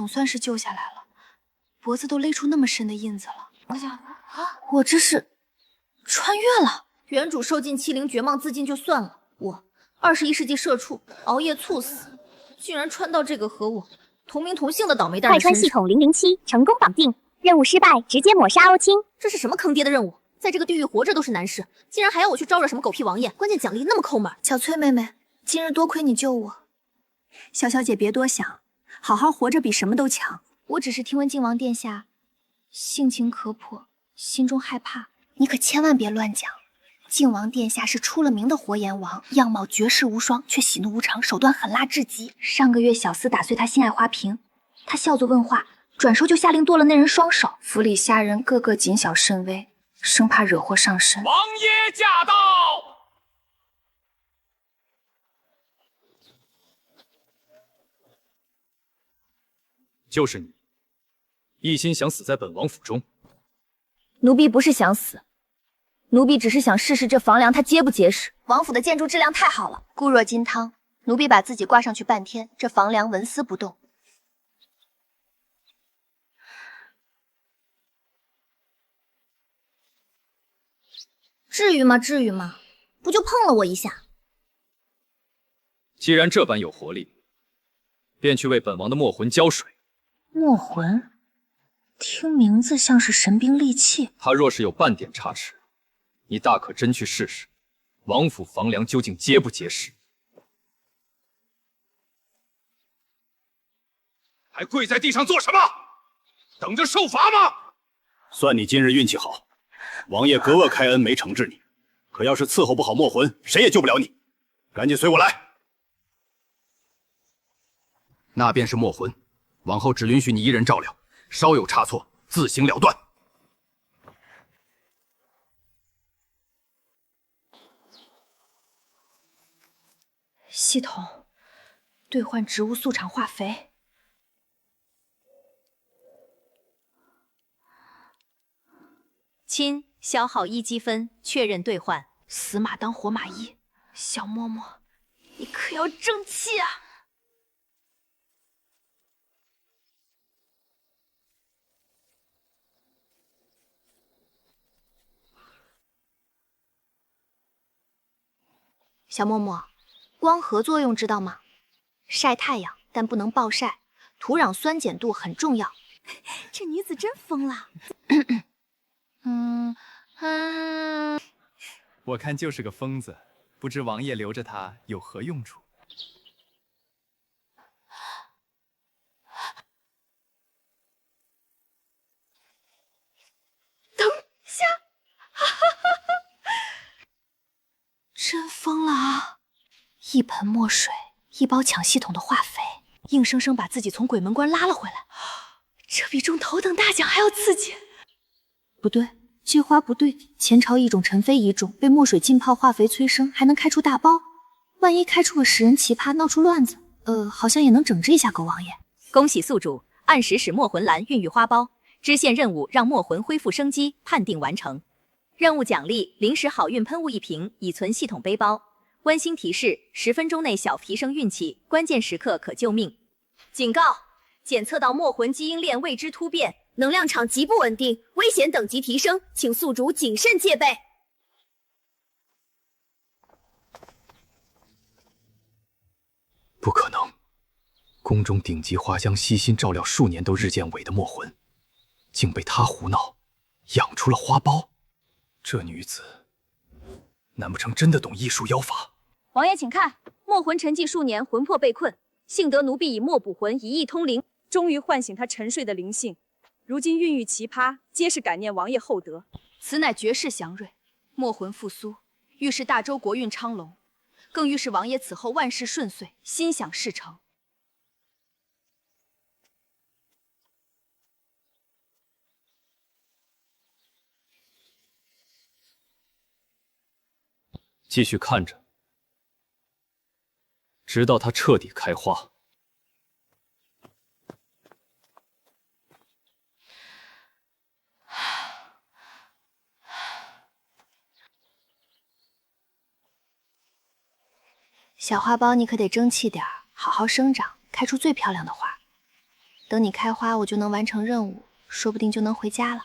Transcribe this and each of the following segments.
总算是救下来了，脖子都勒出那么深的印子了。我这是穿越了。原主受尽欺凌绝望自尽就算了，我21世纪社畜熬夜猝死，竟然穿到这个和我同名同姓的倒霉蛋身上。快穿系统007成功绑定，任务失败直接抹杀欧青。这是什么坑爹的任务？在这个地狱活着都是难事，竟然还要我去招惹什么狗屁王爷？关键奖励那么抠门。小翠妹妹，今日多亏你救我。小小姐别多想，好好活着比什么都强。我只是听闻靖王殿下性情可剖，心中害怕。你可千万别乱讲。靖王殿下是出了名的活阎王，样貌绝世无双，却喜怒无常，手段狠辣至极。上个月小厮打碎他心爱花瓶，他笑作问话，转手就下令剁了那人双手。府里下人个个谨小慎微，生怕惹祸上身。王爷驾到！就是你，一心想死在本王府中。奴婢不是想死，奴婢只是想试试这房梁它结不结实。王府的建筑质量太好了，固若金汤。奴婢把自己挂上去半天，这房梁纹丝不动。至于吗？至于吗？不就碰了我一下？既然这般有活力，便去为本王的墨魂浇水。墨魂，听名字像是神兵利器。他若是有半点差池，你大可真去试试，王府房梁究竟结不结实？还跪在地上做什么？等着受罚吗？算你今日运气好，王爷格外开恩没惩治你。可要是伺候不好墨魂，谁也救不了你。赶紧随我来。那便是墨魂，往后只允许你一人照料，稍有差错，自行了断。系统兑换植物素场化肥。亲，消耗1积分，确认兑换。死马当活马医，小嬷嬷，你可要争气啊！小嬷嬷，光合作用知道吗？晒太阳，但不能暴晒。土壤酸碱度很重要。这女子真疯了。我看就是个疯子，不知王爷留着他有何用处？等下，真疯了啊！一盆墨水，一包抢系统的化肥，硬生生把自己从鬼门关拉了回来。这比中头等大奖还要刺激。不对。这花不对，前朝异种陈非遗种被墨水浸泡化肥催生，还能开出大包。万一开出个食人奇葩，闹出乱子，好像也能整治一下狗王爷。恭喜宿主，按时使墨魂兰孕育花苞，支线任务让墨魂恢复生机，判定完成。任务奖励临时好运喷雾1瓶，以存系统背包。温馨提示：10分钟内小提升运气，关键时刻可救命。警告：检测到墨魂基因链未知突变。能量场极不稳定，危险等级提升，请宿主谨慎戒备。不可能，宫中顶级花匠悉心照料数年都日渐萎的墨魂，竟被他胡闹养出了花苞。这女子，难不成真的懂艺术妖法？王爷请看，墨魂沉寂数年，魂魄被困，幸得奴婢以墨补魂，一役通灵，终于唤醒他沉睡的灵性。如今孕育奇葩，皆是感念王爷厚德。此乃绝世祥瑞，墨魂复苏，预示大周国运昌隆，更预示王爷此后万事顺遂，心想事成。继续看着，直到它彻底开花。小花苞，你可得争气点儿，好好生长，开出最漂亮的花。等你开花，我就能完成任务，说不定就能回家了。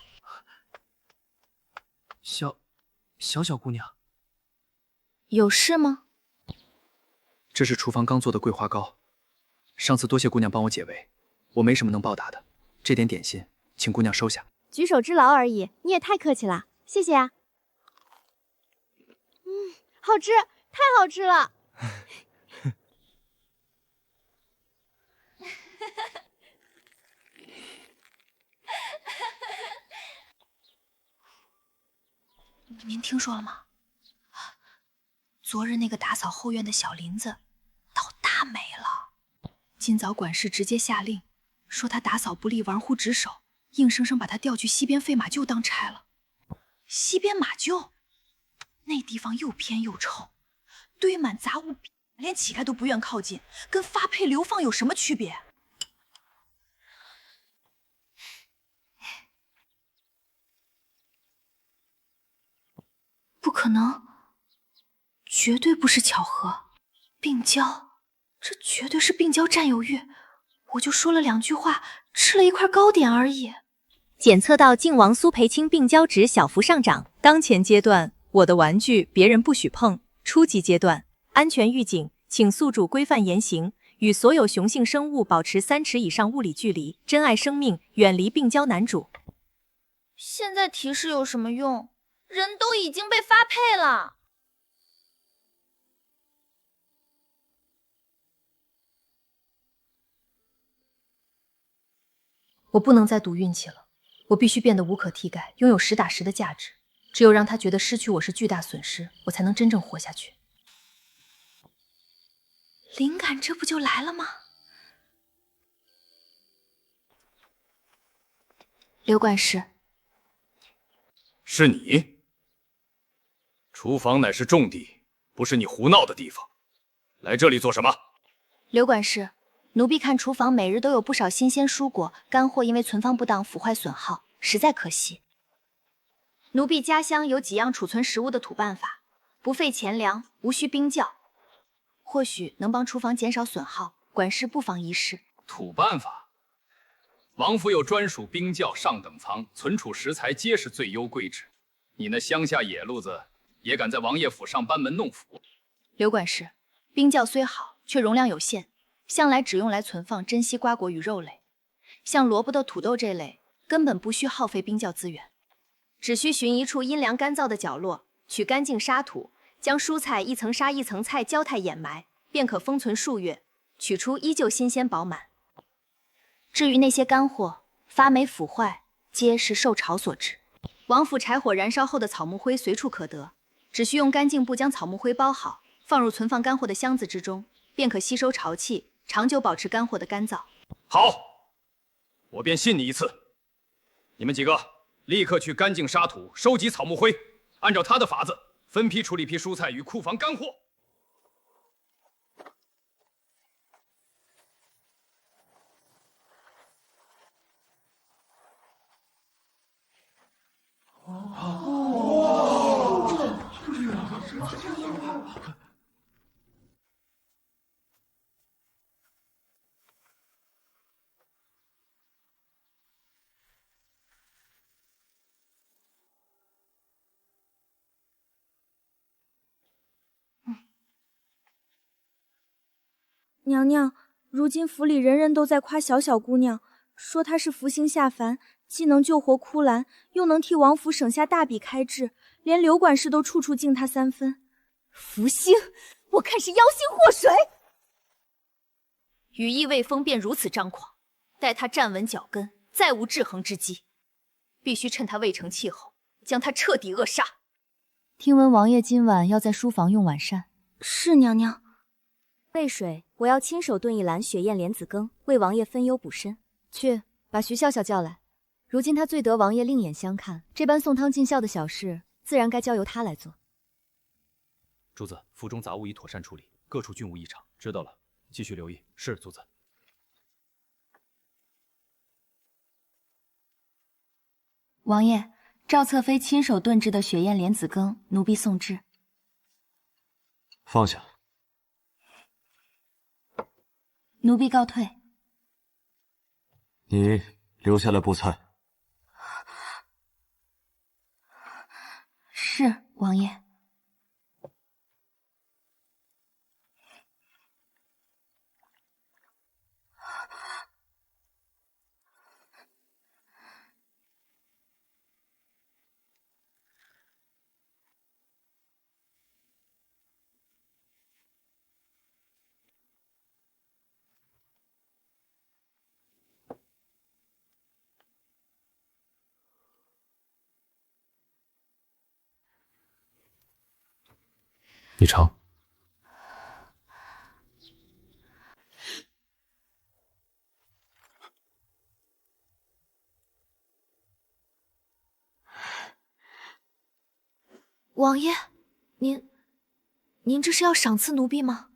小姑娘，有事吗？这是厨房刚做的桂花糕，上次多谢姑娘帮我解围，我没什么能报答的，这点点心请姑娘收下。举手之劳而已，你也太客气了，谢谢啊。好吃，太好吃了。您听说了吗？昨日那个打扫后院的小林子倒大霉了。今早管事直接下令，说他打扫不力，玩忽职守，硬生生把他调去西边废马厩当差了。西边马厩那地方又偏又臭，堆满杂物，连乞丐都不愿靠近，跟发配流放有什么区别？不可能，绝对不是巧合。病娇，这绝对是病娇占有欲。我就说了2句话，吃了一块糕点而已。检测到靖王苏培清病娇值小幅上涨。当前阶段，我的玩具别人不许碰。初级阶段，安全预警，请宿主规范言行，与所有雄性生物保持3尺以上物理距离，珍爱生命，远离病娇男主。现在提示有什么用？人都已经被发配了。我不能再赌运气了，我必须变得无可替代，拥有实打实的价值。只有让他觉得失去我是巨大损失，我才能真正活下去。灵感这不就来了吗？刘管事，是你？厨房乃是重地，不是你胡闹的地方。来这里做什么？刘管事，奴婢看厨房每日都有不少新鲜蔬果、干货因为存放不当腐坏损耗，实在可惜。奴婢家乡有几样储存食物的土办法，不费钱粮，无需冰窖，或许能帮厨房减少损耗，管事不妨一试。土办法？王府有专属冰窖上等仓，存储食材皆是最优贵质。你那乡下野路子也敢在王爷府上班门弄斧？刘管事，冰窖虽好，却容量有限，向来只用来存放珍稀瓜果与肉类，像萝卜豆、土豆这类，根本不需耗费冰窖资源。只需寻一处阴凉干燥的角落，取干净沙土，将蔬菜一层沙一层菜交替掩埋，便可封存数月，取出依旧新鲜饱满。至于那些干货，发霉腐坏，皆是受潮所致。王府柴火燃烧后的草木灰随处可得，只需用干净布将草木灰包好，放入存放干货的箱子之中，便可吸收潮气，长久保持干货的干燥。好，我便信你一次。你们几个立刻去干净沙土，收集草木灰，按照他的法子分批处理批蔬菜与库房干货。娘娘，如今府里人人都在夸小姑娘，说她是福星下凡，既能救活枯兰，又能替王府省下大笔开支，连刘管事都处处敬她3分。福星，我看是妖星祸水。羽翼未丰便如此张狂，待他站稳脚跟，再无制衡之机。必须趁他未成气候，将他彻底扼杀。听闻王爷今晚要在书房用晚膳。是娘娘。渭水，我要亲手炖一篮雪燕莲子羹，为王爷分忧补身。去，把徐笑笑叫来。如今他最得王爷另眼相看，这般送汤尽孝的小事，自然该交由他来做。主子，府中杂物已妥善处理，各处均无异常。知道了，继续留意。是，主子。王爷，赵侧妃亲手炖制的雪燕莲子羹，奴婢送至。放下。奴婢告退。你留下来布菜。是，王爷。你尝。王爷，您这是要赏赐奴婢吗？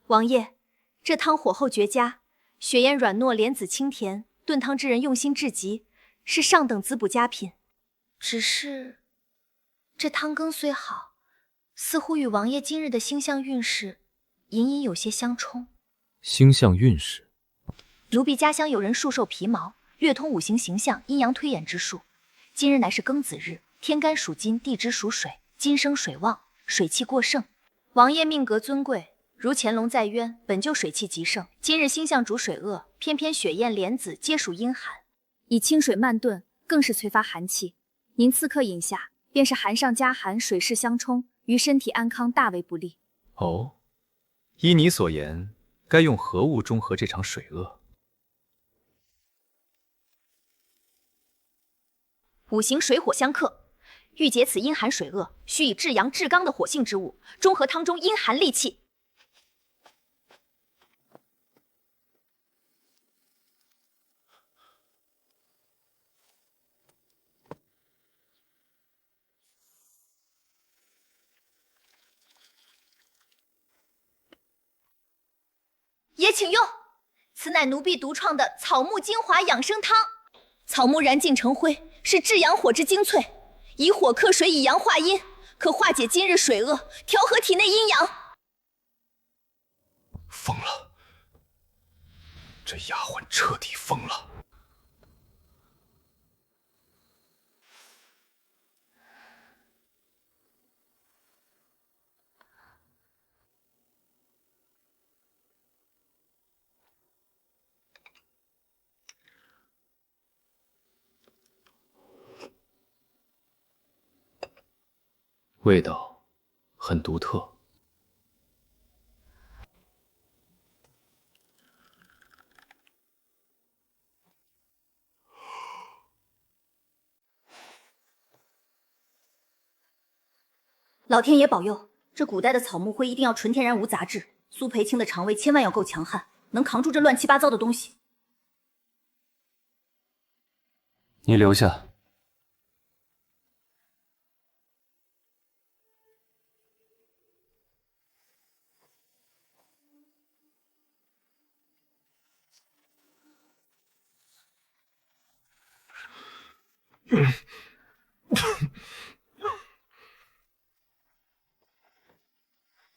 王爷，这汤火候绝佳，血烟软糯，莲子清甜，炖汤之人用心至极，是上等滋补佳品。只是，这汤羹虽好，似乎与王爷今日的星象运势隐隐有些相冲。星象运势，奴婢家乡有人束兽皮毛，略通五行形象、阴阳推演之术。今日乃是庚子日，天干属金，地支属水，金生水旺，水气过盛。王爷命格尊贵，如乾隆在渊，本就水气极盛。今日星象主水恶，偏偏雪燕、莲子皆属阴寒，以清水慢炖，更是催发寒气。您刺客饮下，便是寒上加寒，水势相冲，于身体安康大为不利。哦，依你所言，该用何物中和这场水恶？五行水火相克，欲解此阴寒水恶，需以至阳至刚的火性之物，中和汤中阴寒戾气。也请用，此乃奴婢独创的草木精华养生汤。草木燃尽成灰，是至阳火之精粹，以火克水，以阳化阴，可化解今日水恶，调和体内阴阳。疯了，这丫鬟彻底疯了。味道很独特。老天爷保佑，这古代的草木灰一定要纯天然无杂质。苏培青的肠胃千万要够强悍，能扛住这乱七八糟的东西。你留下。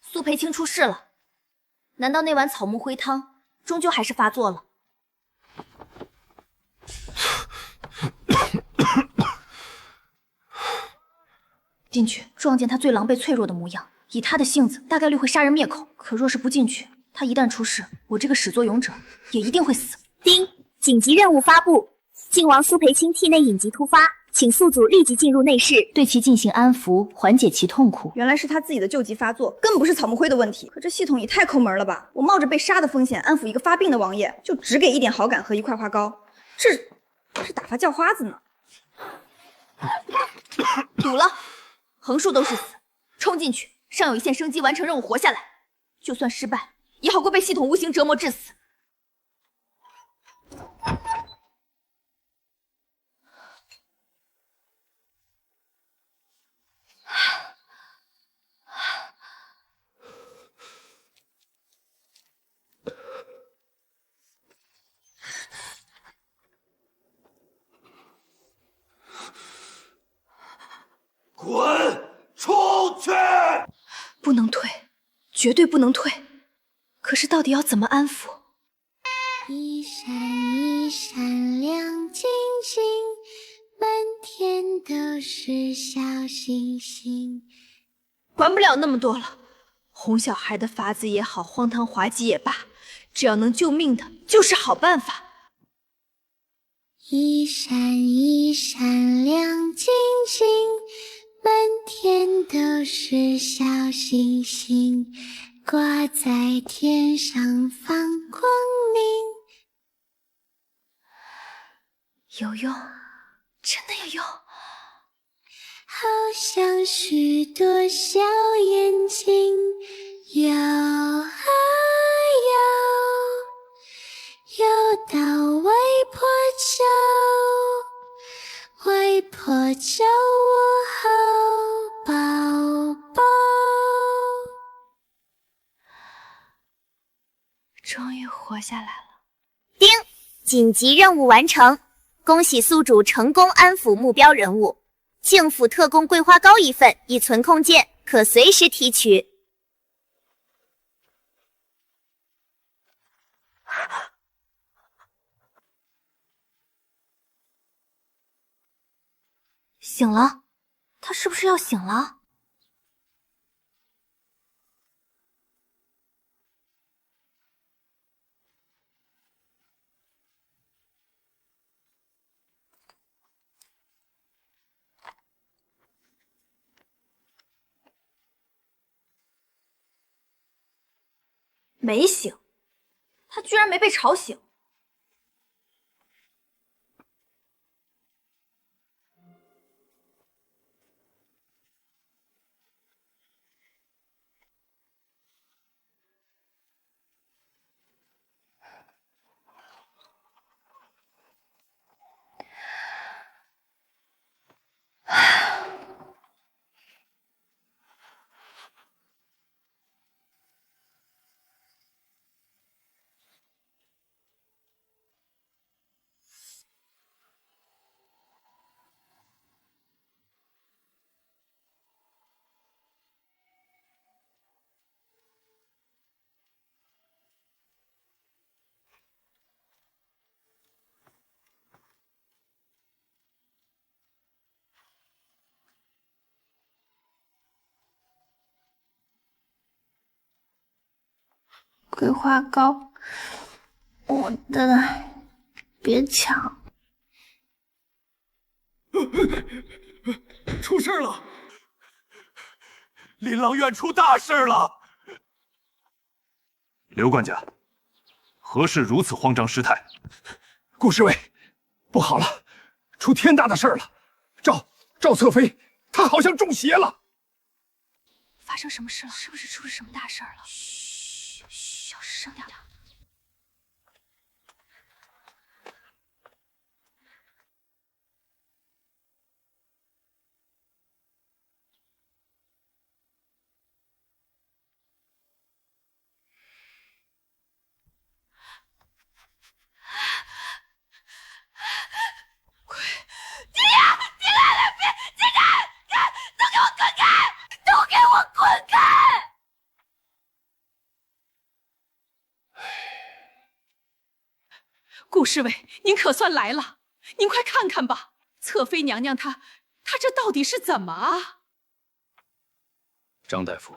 苏培青出事了，难道那碗草木灰汤终究还是发作了？进去撞见他最狼狈脆弱的模样，以他的性子，大概率会杀人灭口。可若是不进去，他一旦出事，我这个始作俑者也一定会死。丁，紧急任务发布，靖王苏培青体内隐疾突发，请宿主立即进入内室，对其进行安抚，缓解其痛苦。原来是他自己的救急发作，根本不是草木灰的问题。可这系统也太抠门了吧！我冒着被杀的风险安抚一个发病的王爷，就只给一点好感和一块花膏，这是打发叫花子呢。堵了，横竖都是死，冲进去，尚有一线生机，完成任务活下来。就算失败，也好过被系统无情折磨致死。滚出去！不能退，绝对不能退。可是到底要怎么安抚？一闪一闪亮晶晶，满天都是小星星。管不了那么多了，哄小孩的法子也好，荒唐滑稽也罢，只要能救命的，就是好办法。一闪一闪亮晶晶，满天都是小星星，挂在天上放光明。有用，真的有用。好像许多小眼睛游啊游，游到外婆家，外婆叫我好宝宝。终于活下来了。叮！紧急任务完成，恭喜宿主成功安抚目标人物。幸福特供桂花糕1份，已存空间，可随时提取。醒了，他是不是要醒了？没醒，他居然没被吵醒。桂花糕，我的，别抢！出事了！琳琅院出大事了！刘管家，何事如此慌张失态？顾侍卫，不好了，出天大的事儿了！赵侧妃，她好像中邪了。发生什么事了？是不是出了什么大事儿了？嘘，小声点。顾侍卫，您可算来了，您快看看吧，侧妃娘娘她这到底是怎么啊？张大夫，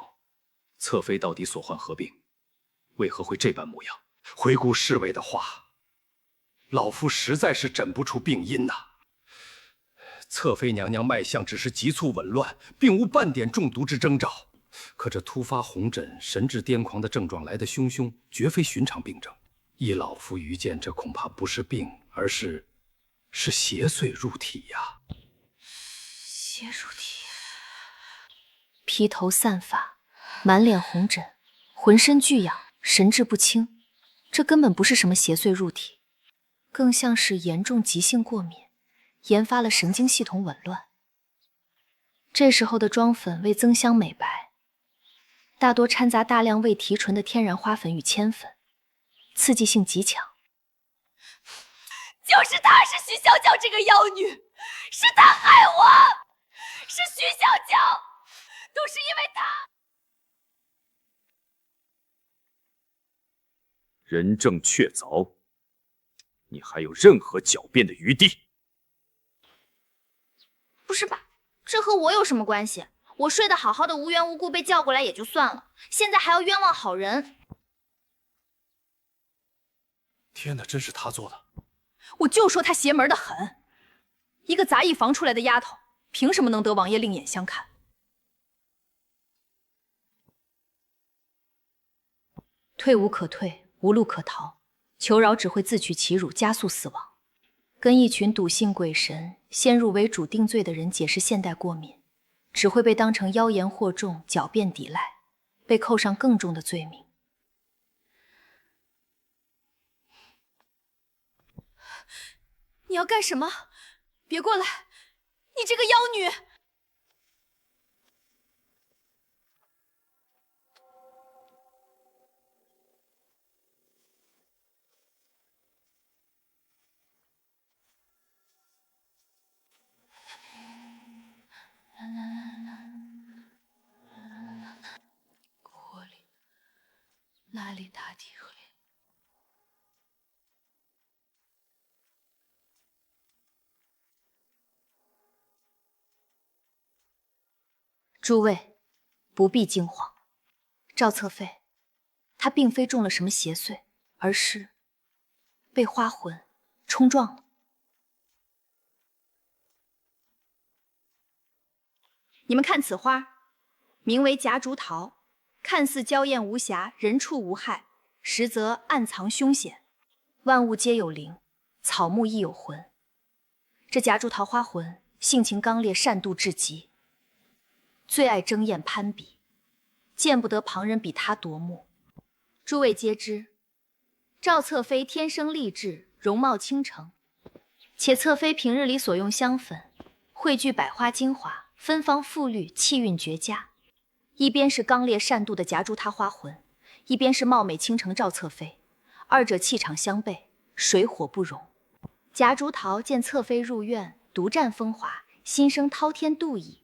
侧妃到底所患何病？为何会这般模样？回顾侍卫的话，老夫实在是诊不出病因呐。侧妃娘娘脉象只是急促紊乱，并无半点中毒之征兆。可这突发红疹、神志癫狂的症状来得汹汹，绝非寻常病症。依老夫愚见，这恐怕不是病，而是邪祟入体呀。邪入体，披头散发，满脸红疹，浑身剧痒，神志不清。这根本不是什么邪祟入体，更像是严重急性过敏，研发了神经系统紊乱。这时候的妆粉为增香美白，大多掺杂大量未提纯的天然花粉与铅粉，刺激性极强。就是她，是徐小脚这个妖女，是她害我，是徐小脚，都是因为她。人证确凿，你还有任何狡辩的余地？不是吧？这和我有什么关系？我睡得好好的，无缘无故被叫过来也就算了，现在还要冤枉好人。天哪，真是他做的！我就说她邪门的很，一个杂役房出来的丫头，凭什么能得王爷另眼相看？退无可退，无路可逃，求饶只会自取其辱，加速死亡。跟一群笃信鬼神、先入为主定罪的人解释现代过敏，只会被当成妖言惑众、狡辩抵赖，被扣上更重的罪名。你要干什么？别过来！你这个妖女！锅里哪里大地黑？诸位不必惊慌，赵侧妃，她并非中了什么邪祟，而是被花魂冲撞了。你们看此花，名为夹竹桃，看似娇艳无瑕，人畜无害，实则暗藏凶险。万物皆有灵，草木亦有魂。这夹竹桃花魂性情刚烈，善妒至极，最爱争艳攀比，见不得旁人比他夺目。诸位皆知，赵侧妃天生丽质，容貌倾城，且侧妃平日里所用香粉汇聚百花精华，芬芳馥郁，气韵绝佳。一边是刚烈善妒的夹竹他花魂，一边是貌美倾城赵侧妃，二者气场相悖，水火不容。夹竹桃见侧妃入院，独占风华，心生滔天妒意。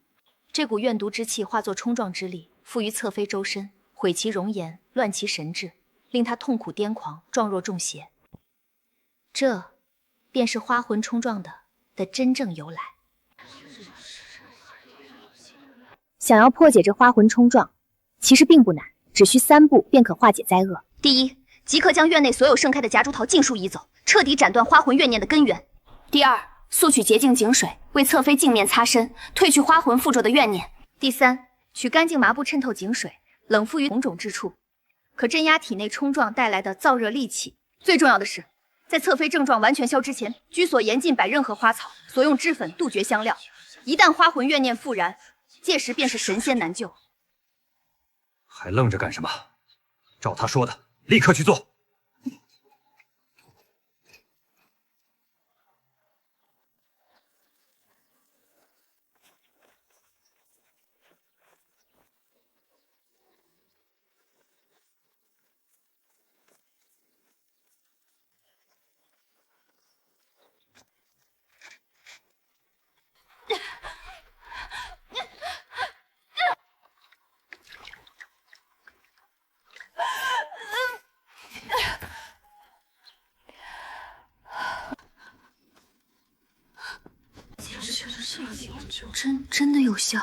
这股怨毒之气化作冲撞之力，附于侧妃周身，毁其容颜，乱其神志，令她痛苦癫狂，状若中邪。这便是花魂冲撞的真正由来。想要破解这花魂冲撞，其实并不难，只需3步便可化解灾厄。第一，即刻将院内所有盛开的夹竹桃尽数移走，彻底斩断花魂怨念的根源。第二，速取洁净井水，为侧妃净面擦身，褪去花魂附着的怨念。第三，取干净麻布衬透井水，冷敷于红肿之处，可镇压体内冲撞带来的燥热戾气。最重要的是，在侧妃症状完全消之前，居所严禁摆任何花草，所用脂粉杜绝香料。一旦花魂怨念复燃，届时便是神仙难救。还愣着干什么？照他说的，立刻去做。真的有效。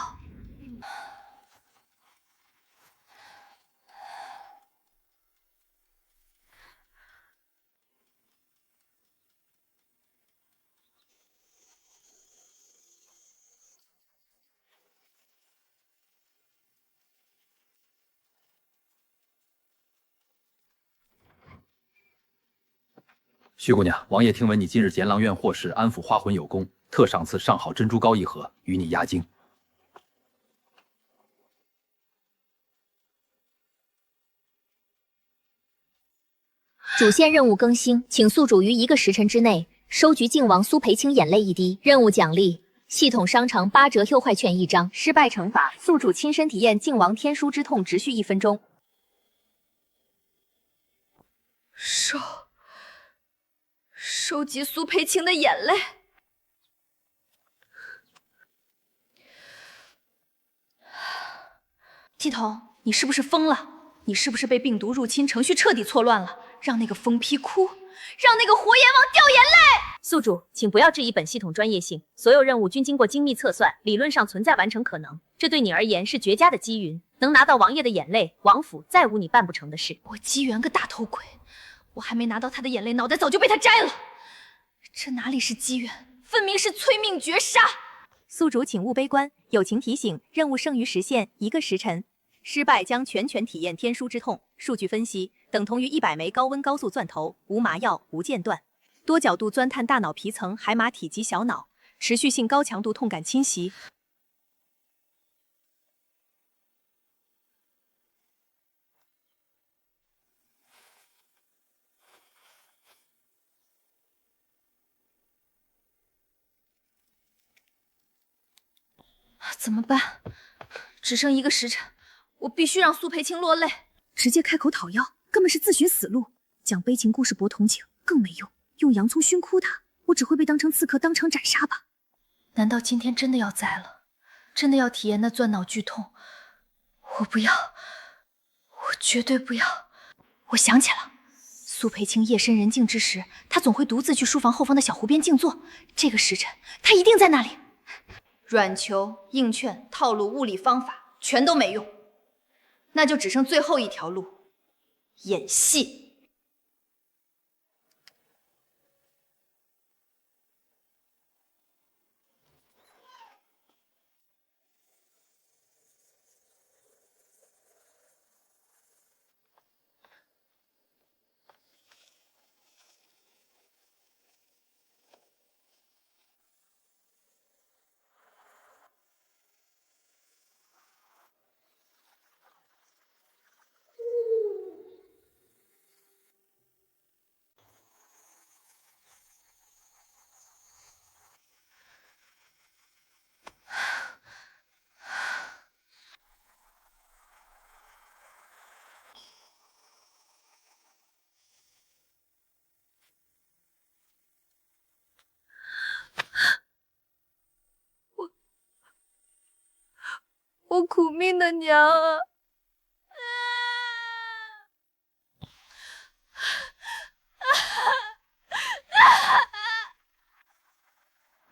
徐姑娘，王爷听闻你今日阎郎院获释，安抚花魂有功，特赏赐上好珍珠糕1盒，与你压惊。主线任务更新，请宿主于1个时辰之内收集靖王苏培清眼泪1滴。任务奖励：系统商城8折优惠券1张。失败惩罚：宿主亲身体验靖王天书之痛，只需1分钟。收集苏培清的眼泪。系统，你是不是疯了？你是不是被病毒入侵，程序彻底错乱了？让那个疯批哭，让那个火焰王掉眼泪。宿主，请不要质疑本系统专业性，所有任务均经过精密测算，理论上存在完成可能。这对你而言是绝佳的机缘，能拿到王爷的眼泪，王府再无你办不成的事。我机缘个大头鬼！我还没拿到他的眼泪，脑袋早就被他摘了。这哪里是机缘，分明是催命绝杀！宿主请勿悲观，友情提醒：任务剩余时限1个时辰，失败将全权体验天书之痛。数据分析等同于100枚高温高速钻头，无麻药，无间断，多角度钻探大脑皮层、海马体及小脑，持续性高强度痛感侵袭。怎么办？只剩1个时辰，我必须让苏培青落泪。直接开口讨要，根本是自寻死路。讲悲情故事博同情更没用，用洋葱熏哭他，我只会被当成刺客当场斩杀吧？难道今天真的要栽了？真的要体验那钻脑剧痛？我不要，我绝对不要！我想起了，苏培青夜深人静之时，他总会独自去书房后方的小湖边静坐。这个时辰，他一定在那里。软球、硬劝、套路、物理方法全都没用，那就只剩最后一条路：演戏。我苦命的娘啊！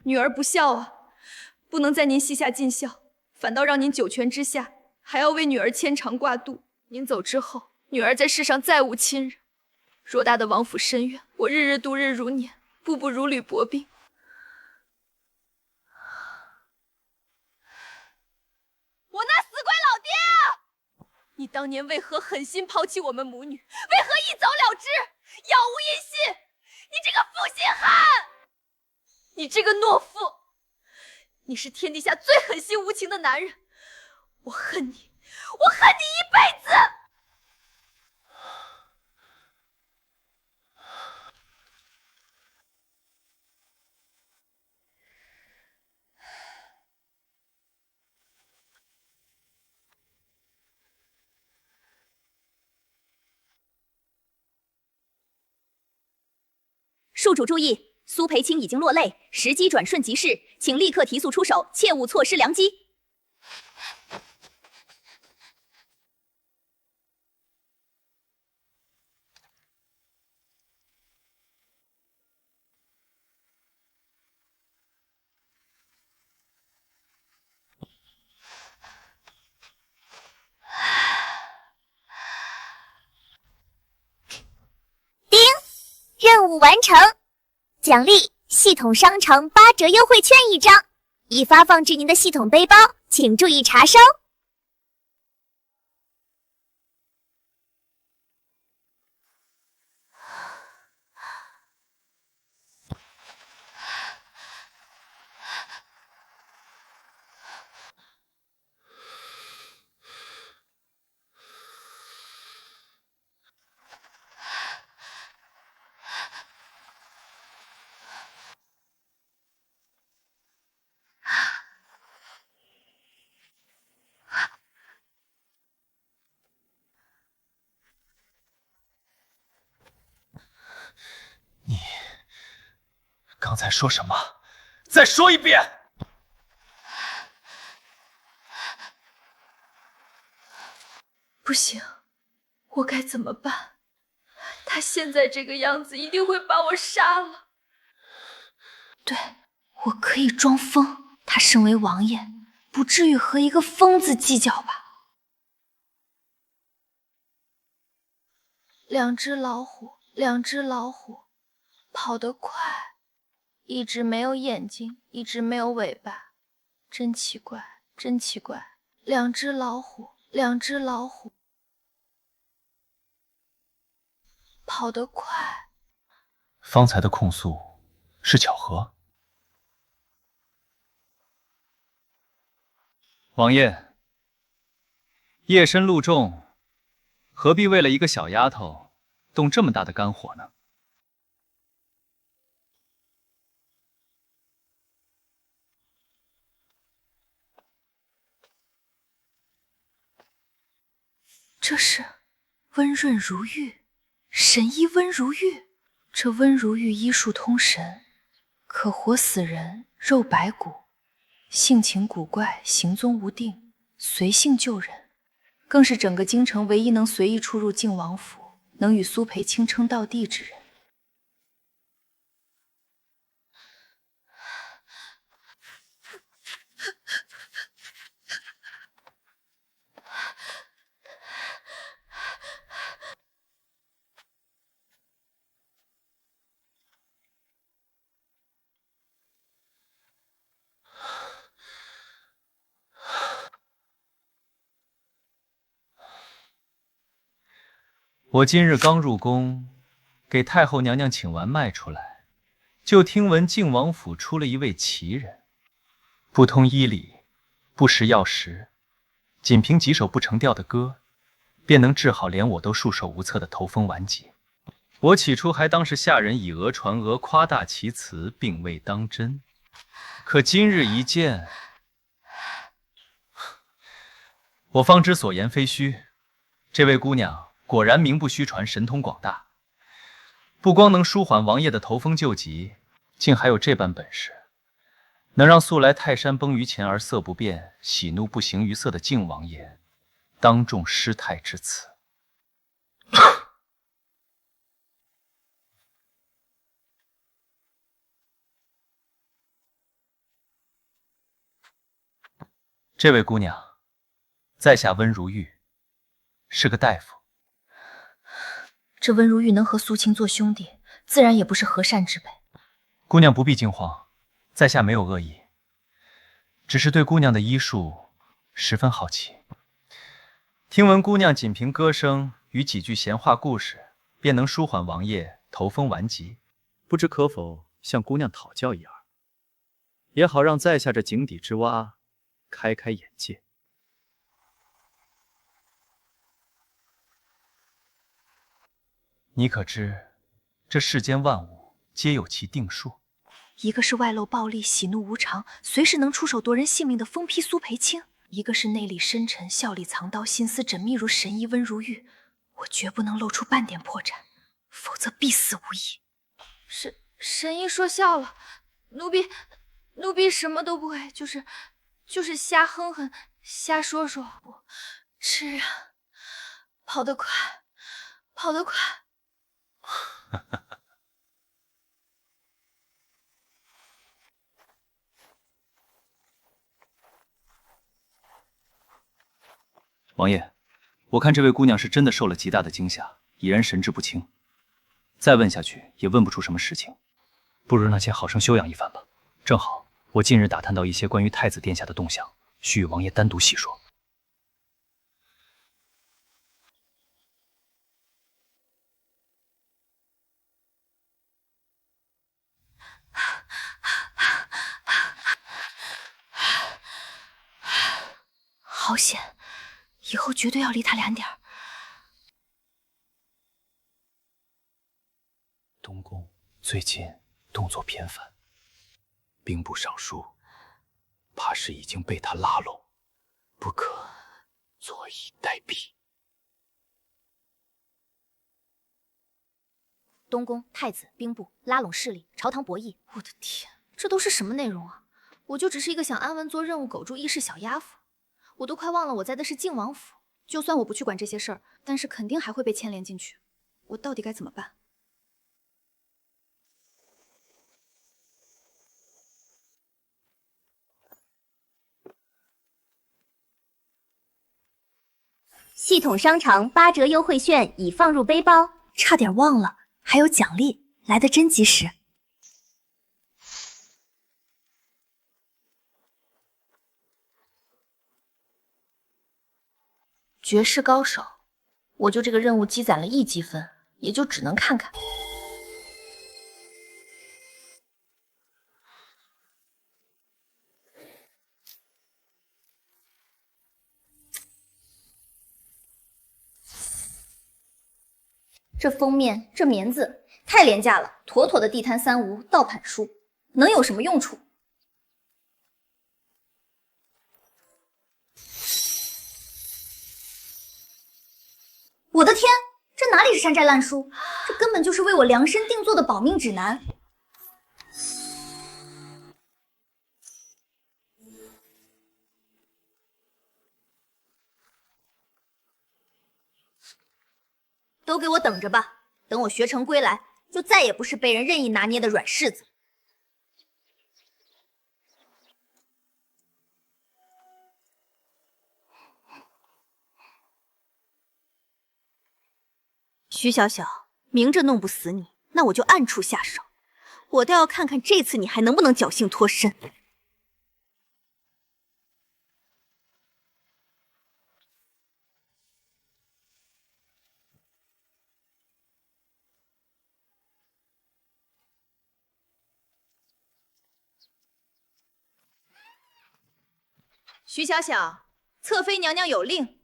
女儿不孝啊，不能在您膝下尽孝，反倒让您九泉之下，还要为女儿牵肠挂肚。您走之后，女儿在世上再无亲人。偌大的王府深院，我日日度日如年，步步如履薄冰。我那死鬼老爹啊！你当年为何狠心抛弃我们母女？为何一走了之，杳无音信？你这个负心汉！你这个懦夫！你是天底下最狠心无情的男人！我恨你，我恨你一辈子！宿主注意，苏培青已经落泪，时机转瞬即逝，请立刻提速出手，切勿错失良机。任务完成，奖励系统商城8折优惠券1张，已发放至您的系统背包，请注意查收。刚才说什么？再说一遍！不行，我该怎么办？他他现在这个样子，一定会把我杀了。对，我可以装疯，他身为王爷，不至于和一个疯子计较吧？两只老虎，两只老虎，跑得快，一只没有眼睛，一只没有尾巴，真奇怪，真奇怪。两只老虎，两只老虎，跑得快。方才的控诉是巧合。王爷，夜深路重，何必为了一个小丫头动这么大的肝火呢？这是温润如玉，神医温如玉。这温如玉医术通神，可活死人，肉白骨，性情古怪，行踪无定，随性救人，更是整个京城唯一能随意出入靖王府，能与苏培卿称道弟之人。我今日刚入宫，给太后娘娘请完脉出来，就听闻靖王府出了一位奇人，不通医理，不食药食，仅凭几首不成调的歌，便能治好连我都束手无策的头风顽疾。我起初还当是下人以讹传讹，夸大其词，并未当真。可今日一见，我方知所言非虚，这位姑娘果然名不虚传，神通广大，不光能舒缓王爷的头风救急，竟还有这般本事，能让素来泰山崩于前而色不变，喜怒不形于色的靖王爷当众失态至此。这位姑娘，在下温如玉，是个大夫。这温如玉能和苏青做兄弟，自然也不是和善之辈。姑娘不必惊慌，在下没有恶意，只是对姑娘的医术十分好奇。听闻姑娘仅凭歌声与几句闲话故事，便能舒缓王爷头风顽疾，不知可否向姑娘讨教一二，也好让在下这井底之蛙开开眼界。你可知，这世间万物皆有其定数。一个是外露暴力、喜怒无常，随时能出手夺人性命的疯批苏培卿；一个是内里深沉、笑里藏刀、心思缜密如神医温如玉。我绝不能露出半点破绽，否则必死无疑。神医说笑了，奴婢什么都不会，就是瞎哼哼、瞎说说。是啊，跑得快，跑得快。王爷，我看这位姑娘是真的受了极大的惊吓，已然神志不清。再问下去也问不出什么实情，不如让先好生休养一番吧。正好我近日打探到一些关于太子殿下的动向，需与王爷单独细说。好险，以后绝对要离他远点儿。东宫最近动作频繁，兵部尚书怕是已经被他拉拢，不可坐以待毙。东宫、太子、兵部拉拢势力，朝堂博弈。我的天，这都是什么内容啊？我就只是一个想安稳做任务、苟住一世小丫鬟，我都快忘了我在的是靖王府。就算我不去管这些事儿，但是肯定还会被牵连进去。我到底该怎么办？系统商城8折优惠券已放入背包，差点忘了，还有奖励，来得真及时。绝世高手，我就这个任务积攒了1积分，也就只能看看。这封面，这棉字太廉价了，妥妥的地摊三无盗版书，能有什么用处？我的天，这哪里是山寨烂书，这根本就是为我量身定做的保命指南。都给我等着吧，等我学成归来，就再也不是被人任意拿捏的软柿子。徐小小，明着弄不死你，那我就暗处下手。我倒要看看这次你还能不能侥幸脱身。徐小小，侧妃娘娘有令，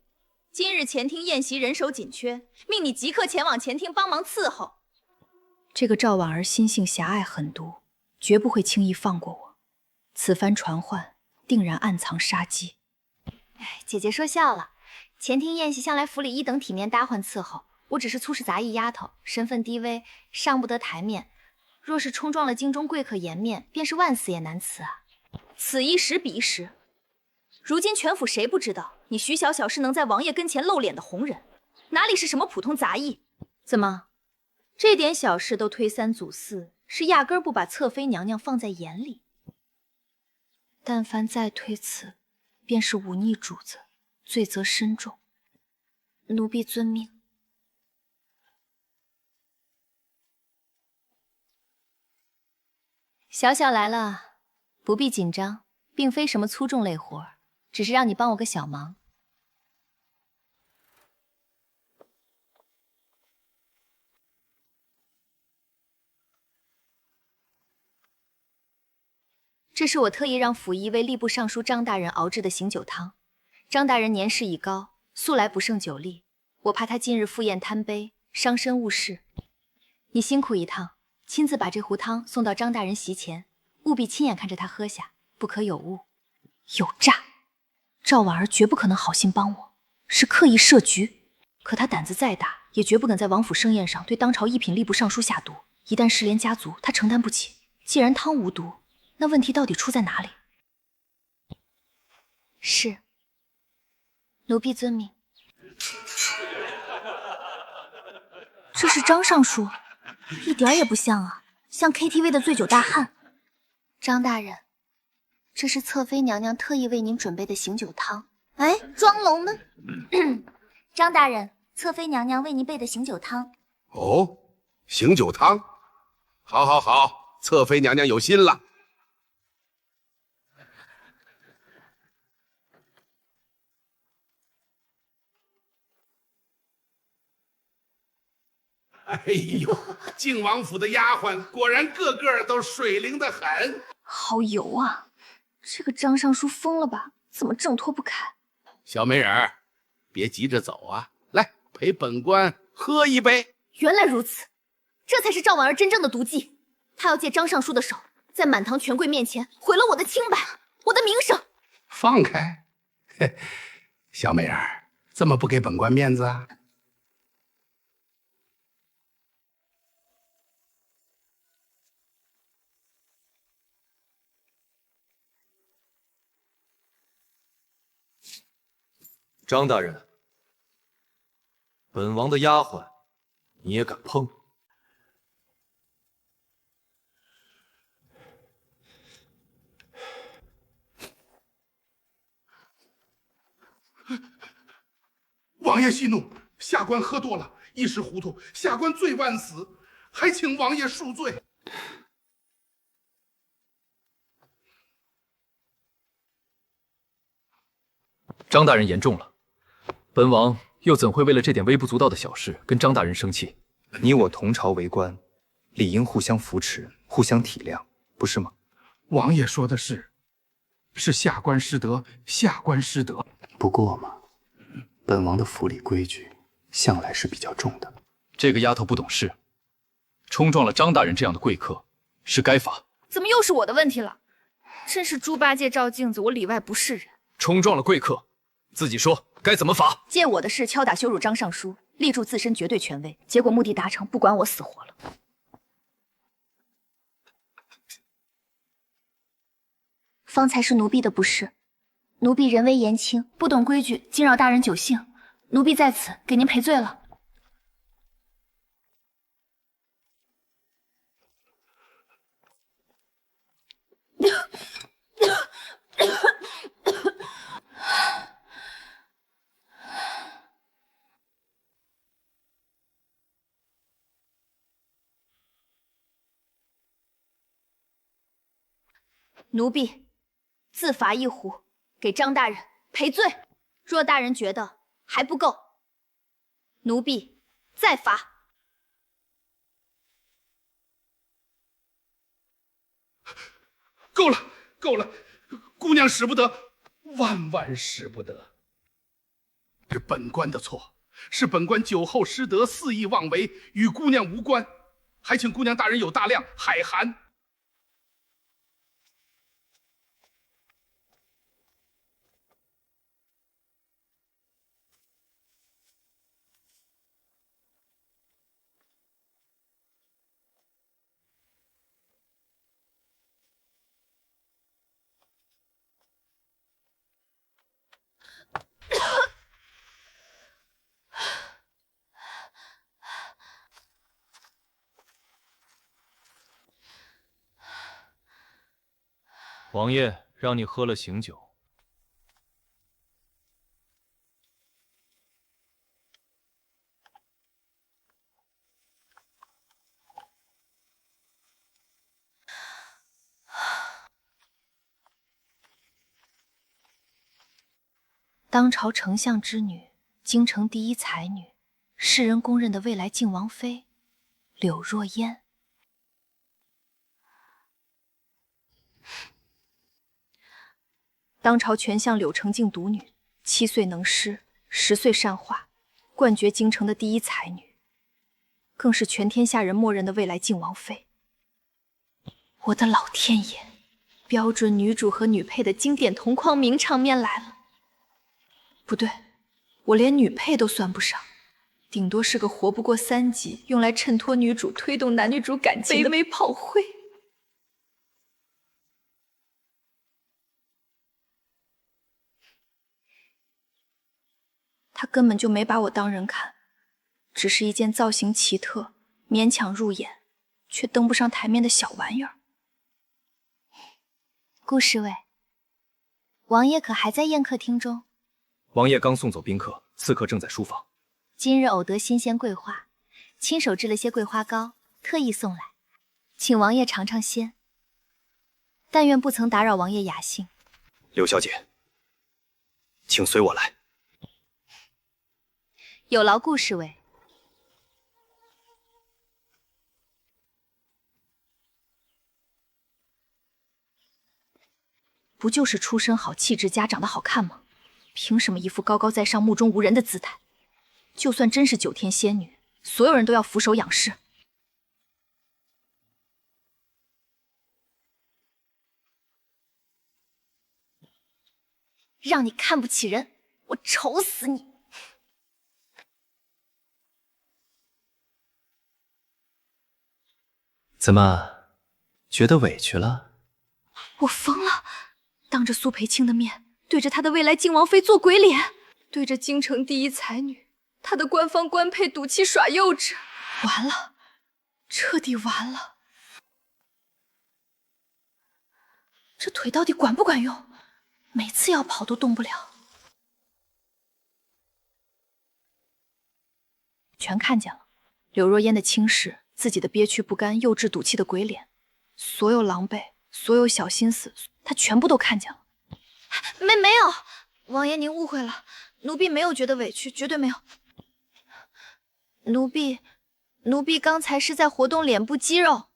今日前厅宴席人手紧缺，命你即刻前往前厅帮忙伺候。这个赵婉儿心性狭隘狠毒，绝不会轻易放过我。此番传唤，定然暗藏杀机。姐姐说笑了，前厅宴席向来府里一等体面搭鬟伺候，我只是粗使杂役丫头，身份低微，上不得台面。若是冲撞了京中贵客颜面，便是万死也难辞啊！此一时彼一时。如今全府谁不知道你徐小小是能在王爷跟前露脸的红人，哪里是什么普通杂役？怎么，这点小事都推三阻四，是压根儿不把侧妃娘娘放在眼里？但凡再推辞，便是忤逆主子，罪责深重。奴婢遵命。小小来了，不必紧张，并非什么粗重累活，只是让你帮我个小忙。这是我特意让府医为吏部尚书张大人熬制的醒酒汤。张大人年事已高，素来不胜酒力，我怕他今日赴宴贪杯，伤身误事。你辛苦一趟，亲自把这壶汤送到张大人席前，务必亲眼看着他喝下，不可有误。有诈！赵婉儿绝不可能好心帮我，是刻意设局。可他胆子再大，也绝不敢在王府盛宴上对当朝一品吏部尚书下毒。一旦失联家族，他承担不起。既然汤无毒，那问题到底出在哪里？是，奴婢遵命。这是张尚书，一点也不像啊，像 KTV 的醉酒大汉。张大人，这是侧妃娘娘特意为您准备的醒酒汤。哎，庄龙呢？张大人，侧妃娘娘为您备的醒酒汤。哦，醒酒汤，好，好，好，侧妃娘娘有心了。哎呦，靖王府的丫鬟果然个个都水灵得很。好油啊！这个张尚书疯了吧？怎么挣脱不开？小美人儿，别急着走啊，来陪本官喝一杯。原来如此，这才是赵婉儿真正的毒计。她要借张尚书的手，在满堂权贵面前毁了我的清白，我的名声。放开，嘿，小美人儿，这么不给本官面子啊？张大人，本王的丫鬟你也敢碰？王爷息怒，下官喝多了，一时糊涂，下官罪万死，还请王爷恕罪。张大人言重了，本王又怎会为了这点微不足道的小事跟张大人生气？你我同朝为官，理应互相扶持，互相体谅，不是吗？王爷说的是下官失德，下官失德。不过嘛，本王的府里规矩向来是比较重的。这个丫头不懂事，冲撞了张大人这样的贵客，是该罚。怎么又是我的问题了？真是猪八戒照镜子，我里外不是人。冲撞了贵客，自己说该怎么罚？借我的事敲打羞辱张尚书，立住自身绝对权威，结果目的达成，不管我死活了。方才是奴婢的不是，奴婢人微言轻，不懂规矩，惊扰大人酒兴，奴婢在此给您赔罪了。奴婢自罚一壶，给张大人赔罪。若大人觉得还不够，奴婢再罚。够了，够了，姑娘使不得，万万使不得。是本官的错，是本官酒后失德，肆意妄为，与姑娘无关，还请姑娘大人有大量，海涵。王爷让你喝了醒酒。当朝丞相之女，京城第一才女，世人公认的未来靖王妃柳若烟。当朝权相柳承敬独女，7岁能诗，10岁善画，冠绝京城的第一才女，更是全天下人默认的未来靖王妃。我的老天爷，标准女主和女配的经典同框名场面来了。不对，我连女配都算不上，顶多是个活不过3集，用来衬托女主、推动男女主感情的卑微炮灰。他根本就没把我当人看，只是一件造型奇特、勉强入眼，却登不上台面的小玩意儿。顾侍卫，王爷可还在宴客厅中？王爷刚送走宾客，刺客正在书房。今日偶得新鲜桂花，亲手制了些桂花糕，特意送来，请王爷尝尝鲜。但愿不曾打扰王爷雅兴。柳小姐，请随我来。有劳顾侍卫。不就是出身好、气质佳、长得好看吗？凭什么一副高高在上、目中无人的姿态？就算真是9天仙女，所有人都要俯首仰视。让你看不起人，我丑死你！怎么，觉得委屈了？我疯了！当着苏培青的面，对着他的未来靖王妃做鬼脸，对着京城第一才女，他的官方官配赌气耍幼稚，完了，彻底完了。这腿到底管不管用？每次要跑都动不了。全看见了，柳若烟的轻视，自己的憋屈不甘、幼稚赌气的鬼脸，所有狼狈，所有小心思，他全部都看见了。没有，王爷您误会了，奴婢没有觉得委屈，绝对没有。奴婢刚才是在活动脸部肌肉。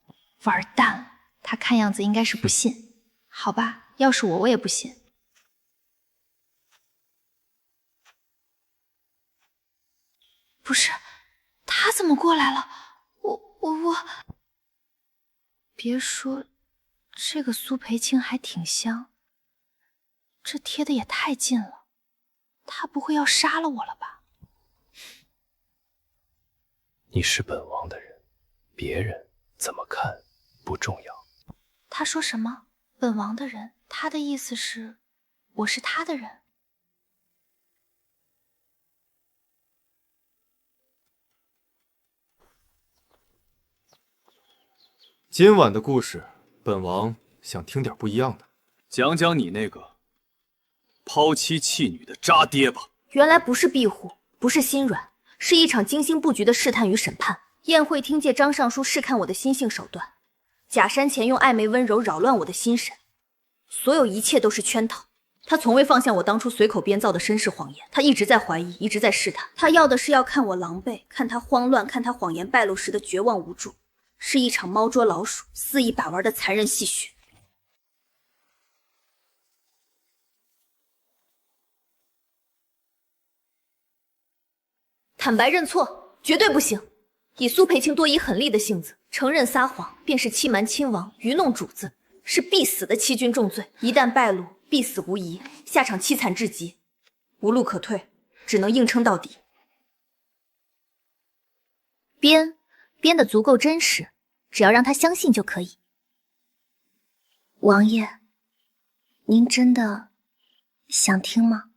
完蛋，他看样子应该是不信。好吧，要是我也不信。不是，他怎么过来了？我……别说，这个苏培青还挺香，这贴的也太近了，他不会要杀了我了吧？你是本王的人，别人怎么看不重要。他说什么？本王的人，他的意思是，我是他的人。今晚的故事，本王想听点不一样的。讲讲你那个抛妻弃女的渣爹吧。原来不是庇护，不是心软，是一场精心布局的试探与审判。宴会厅借张尚书试看我的心性手段，假山前用暧昧温柔扰乱我的心神，所有一切都是圈套。他从未放下我当初随口编造的身世谎言，他一直在怀疑，一直在试探。他要的是要看我狼狈，看他慌乱，看他谎言败露时的绝望无助。是一场猫捉老鼠、肆意把玩的残忍戏谑。坦白认错，绝对不行。以苏培青多疑狠戾的性子，承认撒谎便是欺瞒亲王、愚弄主子，是必死的欺君重罪。一旦败露，必死无疑，下场凄惨至极，无路可退，只能硬撑到底。编得足够真实，只要让他相信就可以。王爷，您真的想听吗？